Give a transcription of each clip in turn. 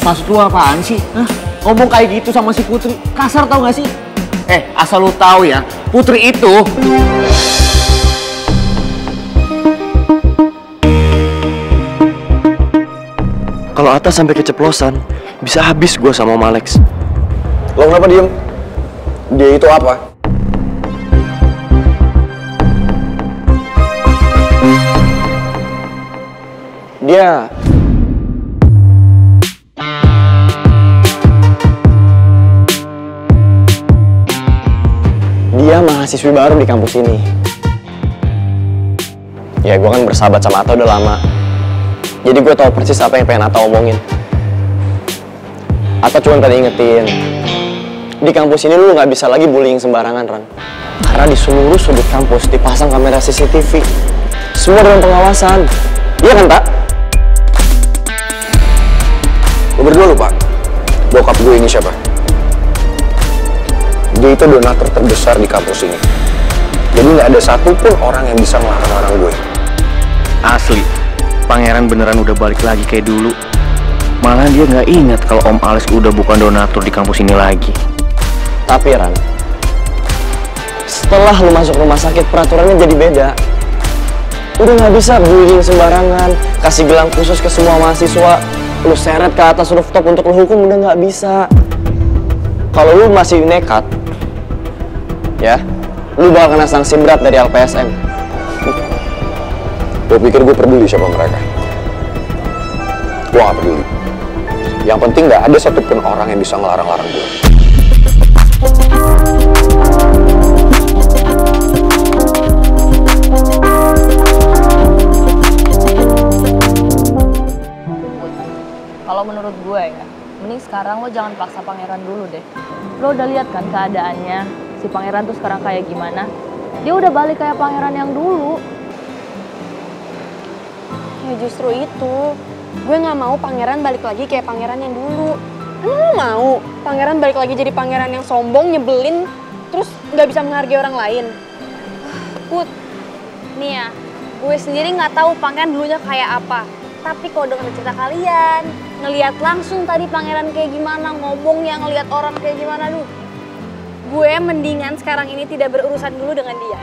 Maksud lu apaan sih? Hah? Ngomong kayak gitu sama si Putri, kasar tau gak sih? Asal lu tahu ya, Putri itu... Kalau Atta sampai keceplosan, bisa habis gue sama Om Alex. Lo kenapa diem? Dia itu apa? Dia mahasiswi baru di kampus ini. Ya, gue kan bersahabat sama Atta udah lama. Jadi gue tahu persis apa yang pengen Atta omongin. Atta cuma tadi ingetin, di kampus ini lu nggak bisa lagi bullying sembarangan, Ran. Karena di seluruh sudut kampus dipasang kamera CCTV. Semua dengan pengawasan. Iya kan, Tak? Lo berdua lupa, bokap gue ini siapa? Dia itu donatur terbesar di kampus ini. Jadi nggak ada satupun orang yang bisa ngelarang-larang gue. Asli, Pangeran beneran udah balik lagi kayak dulu. Malah dia nggak ingat kalau Om Alex udah bukan donatur di kampus ini lagi. Tapi Ran, setelah lu masuk rumah sakit peraturannya jadi beda. Udah nggak bisa bullying sembarangan, kasih gelang khusus ke semua mahasiswa, lu seret ke atas rooftop untuk lu hukum, udah nggak bisa. Kalau lu masih nekat, ya, lu bakal kena sanksi berat dari LPSM. Lu pikir gue peduli siapa mereka? Gue gak peduli. Yang penting gak ada satupun orang yang bisa ngelarang-larang gue. Kalau menurut gue ya, mending sekarang lo jangan paksa Pangeran dulu deh. Lo udah lihat kan keadaannya, si Pangeran tuh sekarang kayak gimana? Dia udah balik kayak Pangeran yang dulu. Ya justru itu, gue gak mau Pangeran balik lagi kayak Pangeran yang dulu. Emang lo mau Pangeran balik lagi jadi Pangeran yang sombong, nyebelin, terus gak bisa menghargai orang lain? Put, nih ya, gue sendiri gak tahu Pangeran dulunya kayak apa. Tapi kalau denger cerita kalian, ngelihat langsung tadi Pangeran kayak gimana, ngomongnya, ngelihat orang kayak gimana, duh. Gue mendingan sekarang ini tidak berurusan dulu dengan dia.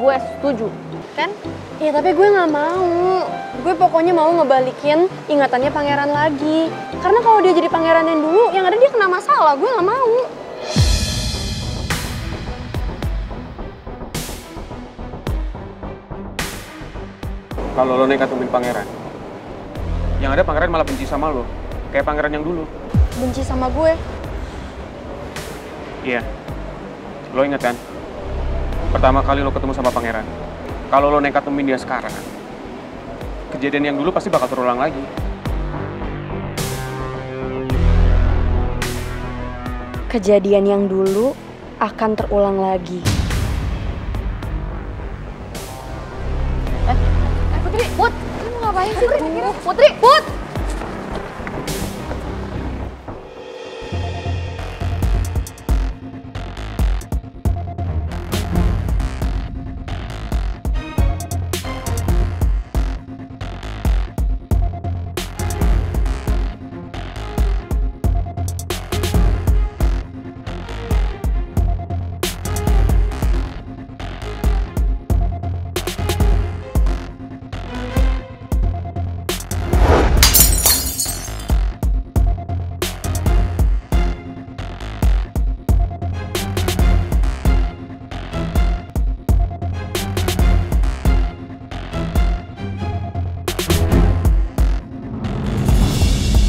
Gue setuju. Kan? Ya tapi gue gak mau. Gue pokoknya mau ngebalikin ingatannya Pangeran lagi. Karena kalau dia jadi Pangeran yang dulu, yang ada dia kena masalah. Gue gak mau. Kalau lo nekat nemuin Pangeran, yang ada Pangeran malah benci sama lo, kayak Pangeran yang dulu. Benci sama gue. Iya, lo inget kan? Pertama kali lo ketemu sama Pangeran, kalau lo nekat nemuin dia sekarang, kejadian yang dulu pasti bakal terulang lagi. Kejadian yang dulu akan terulang lagi. Putri, Put! Kamu ngapain sih? Putri, Put!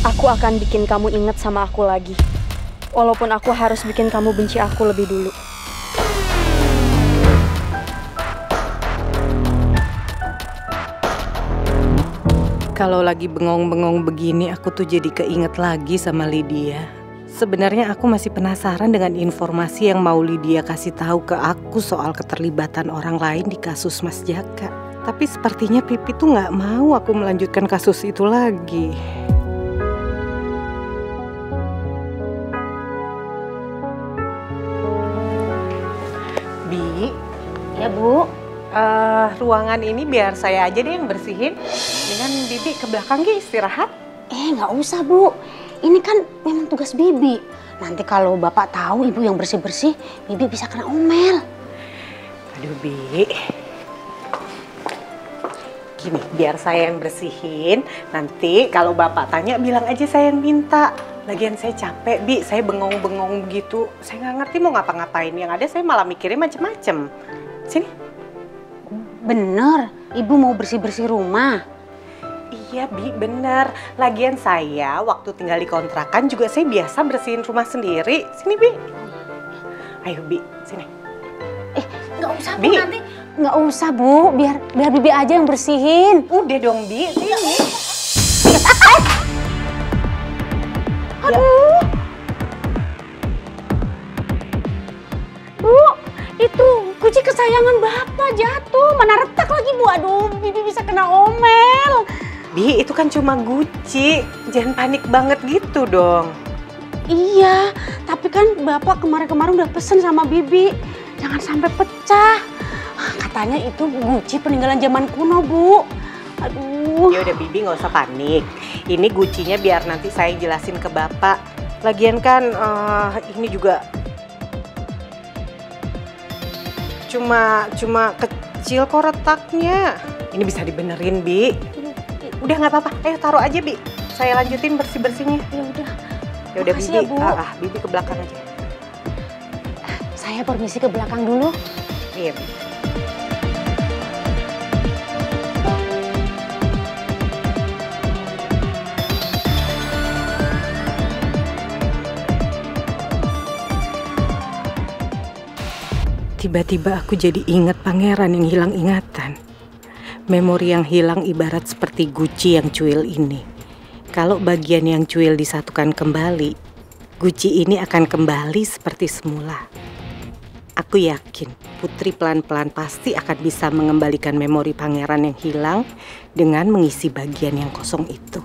Aku akan bikin kamu inget sama aku lagi. Walaupun aku harus bikin kamu benci aku lebih dulu. Kalau lagi bengong-bengong begini, aku tuh jadi keinget lagi sama Lydia. Sebenarnya aku masih penasaran dengan informasi yang mau Lydia kasih tahu ke aku soal keterlibatan orang lain di kasus Mas Jaka. Tapi sepertinya Pipi tuh nggak mau aku melanjutkan kasus itu lagi. Bi, Ya, Bu. ruangan ini biar saya aja deh yang bersihin. Dengan Bibi ke belakang Gi, istirahat. Nggak usah, Bu. Ini kan memang tugas Bibi. Nanti kalau bapak tahu ibu yang bersih-bersih, Bibi bisa kena omel. Aduh, Bi. Gini, biar saya yang bersihin. Nanti kalau bapak tanya, bilang aja saya yang minta. Lagian saya capek, Bi. Saya bengong-bengong begitu. Saya nggak ngerti mau ngapa-ngapain. Yang ada saya malah mikirnya macem-macem. Sini. Bener, ibu mau bersih-bersih rumah. Iya, Bi, bener. Lagian saya waktu tinggal di kontrakan juga saya biasa bersihin rumah sendiri. Sini, Bi. Ayo, Bi, sini. Nggak usah, Bu, nanti. Nggak usah, Bu. Biar Bibi aja yang bersihin. Udah dong, Bi. Sini. Aduh. Bu, itu kunci kesayangan Bapak jatuh. Mana retak lagi, Bu. Aduh, Bibi bisa kena omel. Bi, itu kan cuma guci. Jangan panik banget gitu dong. Iya, tapi kan Bapak kemarin-kemarin udah pesen sama Bibi. Jangan sampai pecah. Katanya itu guci peninggalan zaman kuno, Bu. Aduh. Ya udah, Bibi nggak usah panik. Ini gucinya biar nanti saya jelasin ke Bapak. Lagian kan ini juga cuma kecil kok retaknya. Ini bisa dibenerin, Bi. Udah nggak apa-apa. Ayo taruh aja, Bi. Saya lanjutin bersih-bersihnya. Ya udah. Ya udah, Makasih Bibi. ya, Bu. Bibi ke belakang aja. Saya permisi ke belakang dulu. Iya, Bi. Tiba-tiba aku jadi ingat pangeran yang hilang ingatan. Memori yang hilang ibarat seperti guci yang cuil ini. Kalau bagian yang cuil disatukan kembali, guci ini akan kembali seperti semula. Aku yakin Putri pelan-pelan pasti akan bisa mengembalikan memori pangeran yang hilang dengan mengisi bagian yang kosong itu.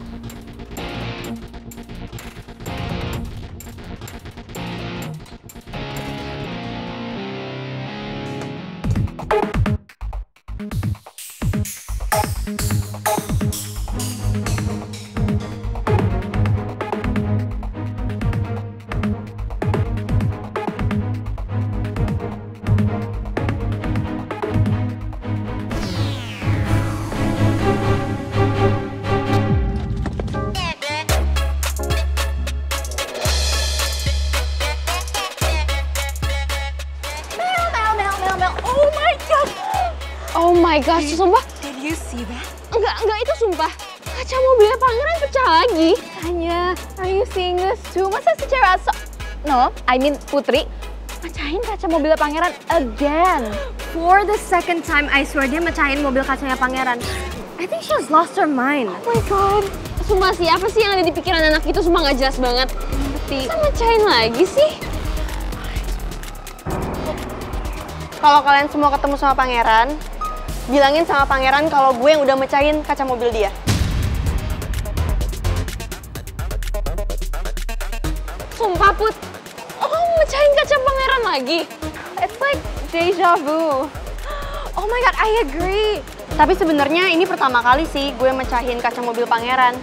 Oh my gosh, sumpah. Did you see that? Enggak, itu sumpah. Kaca mobilnya pangeran pecah lagi. Tanya, are you seeing this too? Masa si cewek No, I mean Putri mecahin kaca mobilnya pangeran again. For the second time, I swear dia mecahin mobil kacanya pangeran. I think she has lost her mind. Oh my god. Sumpah sih, apa sih yang ada di pikiran anak itu? Sumpah nggak jelas banget. Masa mecahin lagi sih? Kalau kalian semua ketemu sama pangeran, bilangin sama pangeran kalau gue yang udah mecahin kaca mobil dia. Sumpah, Put. Oh, mecahin kaca pangeran lagi? It's like deja vu. Oh my god, I agree. Tapi sebenarnya ini pertama kali sih gue mecahin kaca mobil pangeran.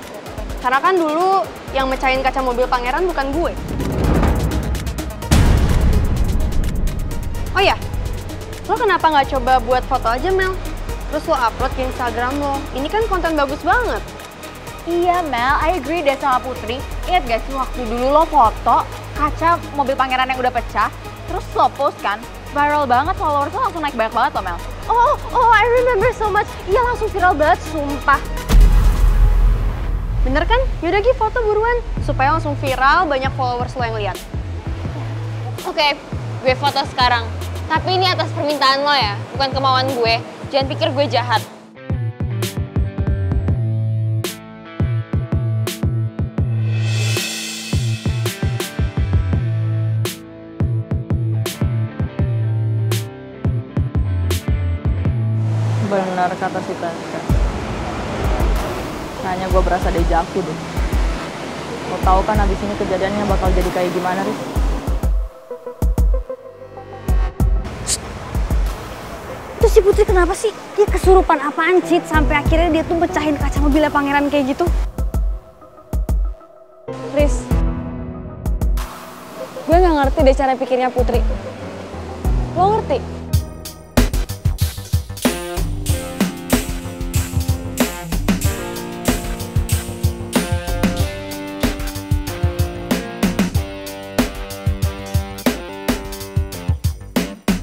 Karena kan dulu yang mecahin kaca mobil pangeran bukan gue. Oh ya, lo kenapa nggak coba buat foto aja, Mel? Terus lo upload ke Instagram lo. Ini kan konten bagus banget. Iya Mel, I agree deh sama Putri. Ingat gak sih waktu dulu lo foto kaca mobil pangeran yang udah pecah, terus lo post kan? Viral banget, followers lo langsung naik banyak banget loh Mel. Oh, I remember so much. Iya, langsung viral banget, sumpah. Bener kan? Yaudah Gi, foto buruan. Supaya langsung viral, banyak followers lo yang lihat. Oke, gue foto sekarang. Tapi ini atas permintaan lo ya, bukan kemauan gue. Jangan pikir gue jahat. Benar kata si Tasya. Kayaknya gue berasa dejavu deh. Lo tau kan abis ini kejadiannya bakal jadi kayak gimana, Riz? Itu si Putri kenapa sih? Dia kesurupan apaan, Cid? Sampai akhirnya dia tuh pecahin kaca mobilnya pangeran kayak gitu. Riz, ngerti deh cara pikirnya Putri. Lo ngerti?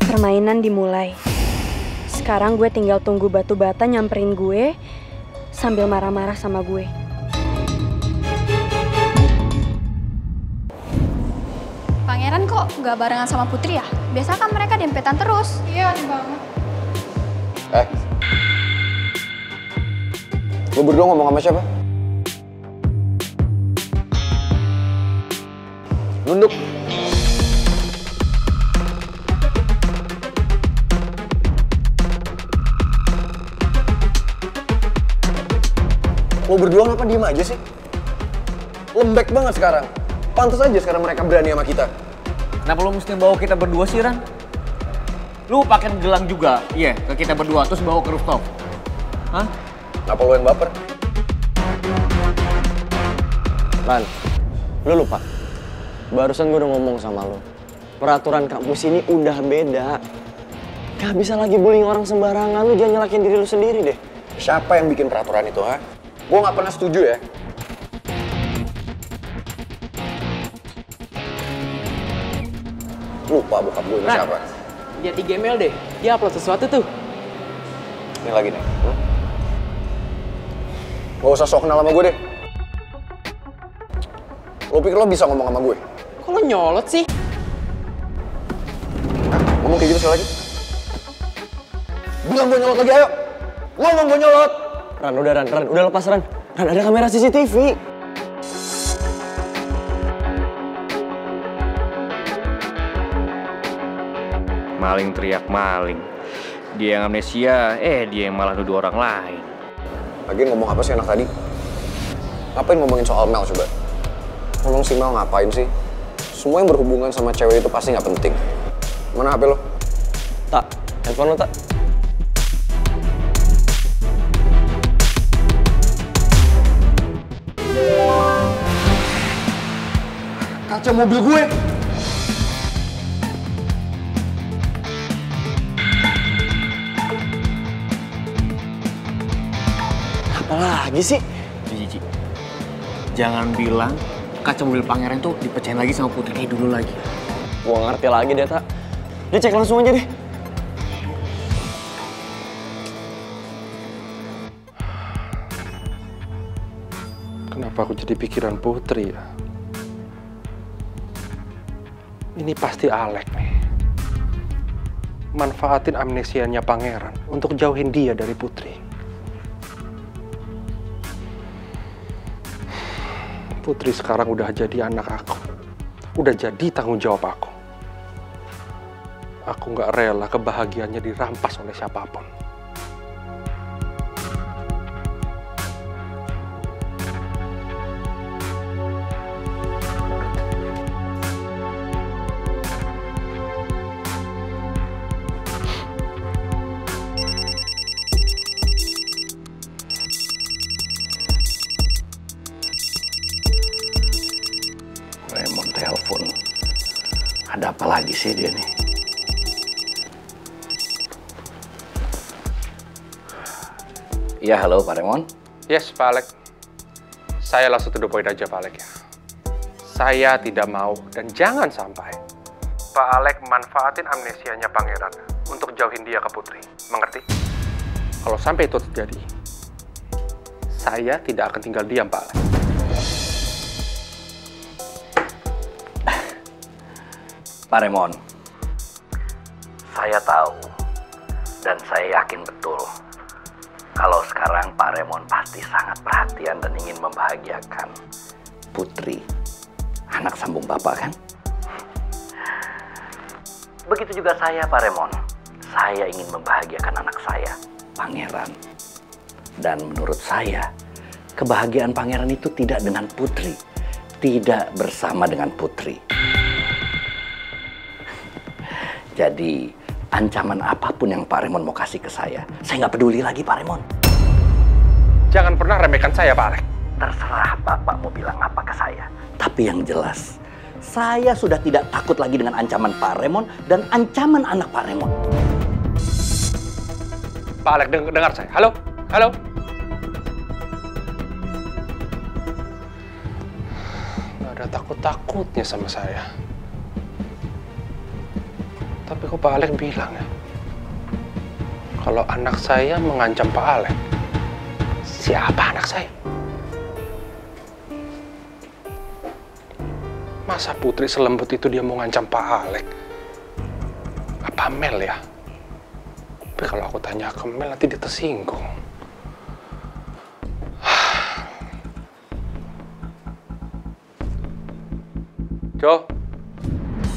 Permainan dimulai. Sekarang gue tinggal tunggu batu bata nyamperin gue sambil marah-marah sama gue. Pangeran kok nggak barengan sama Putri ya? Biasa kan mereka dempetan terus. Iya, aneh banget. Lo berdua ngomong sama siapa? Nunduk. Lo berdua ngapa diem aja sih? Lembek banget sekarang. Pantes aja sekarang mereka berani sama kita. Kenapa lo mesti bawa kita berdua sih, Ran? Lu pakai gelang juga, iya, ke kita berdua, terus bawa ke rooftop. Hah? Kenapa lo yang baper? Ran, lo lupa? Barusan gue udah ngomong sama lo. Peraturan kampus ini udah beda. Gak bisa lagi bullying orang sembarangan, lo jangan nyalakin diri lo sendiri deh. Siapa yang bikin peraturan itu, ha? Gue gak pernah setuju ya. Lupa bokap gue ini siapa? Dia 3 email deh, dia upload sesuatu tuh. Ini lagi nih. Gak usah sok kenal sama gue deh. Lo pikir lo bisa ngomong sama gue? Kok lo nyolot sih? Ngomong kayak gitu sekali lagi. Bilang gue nyolot lagi, ayo. Ngomong gue nyolot. Ran, udah lepas Ran. Ran, ada kamera CCTV. Maling teriak maling. Dia yang amnesia, dia yang malah nuduh orang lain. Lagian ngomong apa sih anak tadi? Ngapain ngomongin soal Mel coba? Ngomong si Mel ngapain sih? Semua yang berhubungan sama cewek itu pasti nggak penting. Mana HP lo? Tak, handphone lo tak? Kaca mobil gue! Apa lagi sih? Cici, jangan bilang kaca mobil pangeran tuh dipecahin lagi sama Putri kayak dulu lagi. Gua ngerti lagi deh, Tak. Dia cek langsung aja deh. Kenapa aku jadi pikiran Putri ya? Ini pasti Alek nih. Manfaatin amnesianya pangeran untuk jauhin dia dari Putri. Putri sekarang udah jadi anak aku. Udah jadi tanggung jawab aku. Aku nggak rela kebahagiaannya dirampas oleh siapapun. Raymond telepon. Ada apa lagi sih dia nih? Iya, halo Pak Raymond. Yes, Pak Alek. Saya langsung to the point aja, Pak Alek ya. Saya tidak mau dan jangan sampai Pak Alek manfaatin amnesianya pangeran untuk jauhin dia ke Putri. Mengerti? Kalau sampai itu terjadi, saya tidak akan tinggal diam, Pak Alek. Pak Raymond, saya tahu dan saya yakin betul kalau sekarang Pak Raymond pasti sangat perhatian dan ingin membahagiakan Putri, anak sambung Bapak kan? Begitu juga saya, Pak Raymond. Saya ingin membahagiakan anak saya, Pangeran. Dan menurut saya, kebahagiaan Pangeran itu tidak dengan Putri, tidak bersama dengan Putri. Jadi, ancaman apapun yang Pak Raymond mau kasih ke saya nggak peduli lagi, Pak Raymond. Jangan pernah remehkan saya, Pak Alek. Terserah Bapak mau bilang apa ke saya. Tapi yang jelas, Saya sudah tidak takut lagi dengan ancaman Pak Raymond dan ancaman anak Pak Raymond. Pak Alex, dengar saya. Halo? Halo? Nggak ada takut-takutnya sama saya. Tapi kok Pak Alex bilang ya, kalau anak saya mengancam Pak Alex. Siapa anak saya? Masa Putri selembut itu dia mau ngancam Pak Alex? Apa Mel ya? Tapi kalau aku tanya ke Mel nanti dia tersinggung. Jo,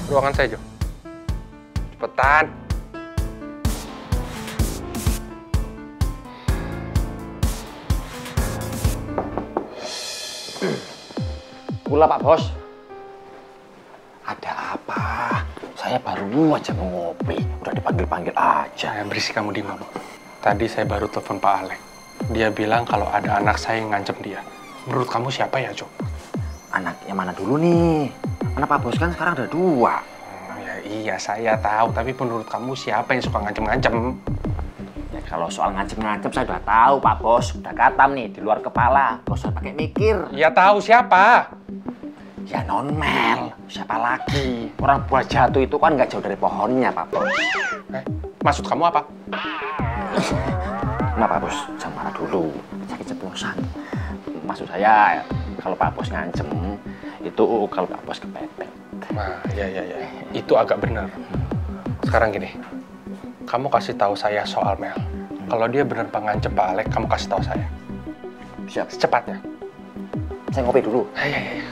ruangan saya Jo. Cepetan. Pula Pak Bos. Ada apa? Saya baru aja mau ngopi, udah dipanggil-panggil aja. Berisik kamu di mana? Tadi saya baru telepon Pak Alex. Dia bilang kalau ada anak saya yang ngancem dia. Menurut kamu siapa ya, Jo? Anaknya mana dulu nih? Anak Pak Bos kan sekarang ada 2. Ya iya, saya tahu. Tapi menurut kamu siapa yang suka ngancem-ngancem? Ya kalau soal ngancem-ngancem saya udah tahu Pak Bos. Udah katam nih, di luar kepala. Gak usah pakai mikir. Ya tahu siapa? Ya non Mel, siapa lagi? Orang buah jatuh itu kan nggak jauh dari pohonnya, Pak Bos. Maksud kamu apa? Nah, Pak Bos, jangan marah dulu. Sakit ceplosan. Maksud saya, kalau Pak Bos ngancem, itu kalau Pak Bos kepepet. Nah, ya. Itu agak benar. Sekarang gini, kamu kasih tahu saya soal Mel. Kalau dia benar pengancem Pak Alex, kamu kasih tahu saya. Siap. Secepatnya. Saya ngopi dulu. Ya.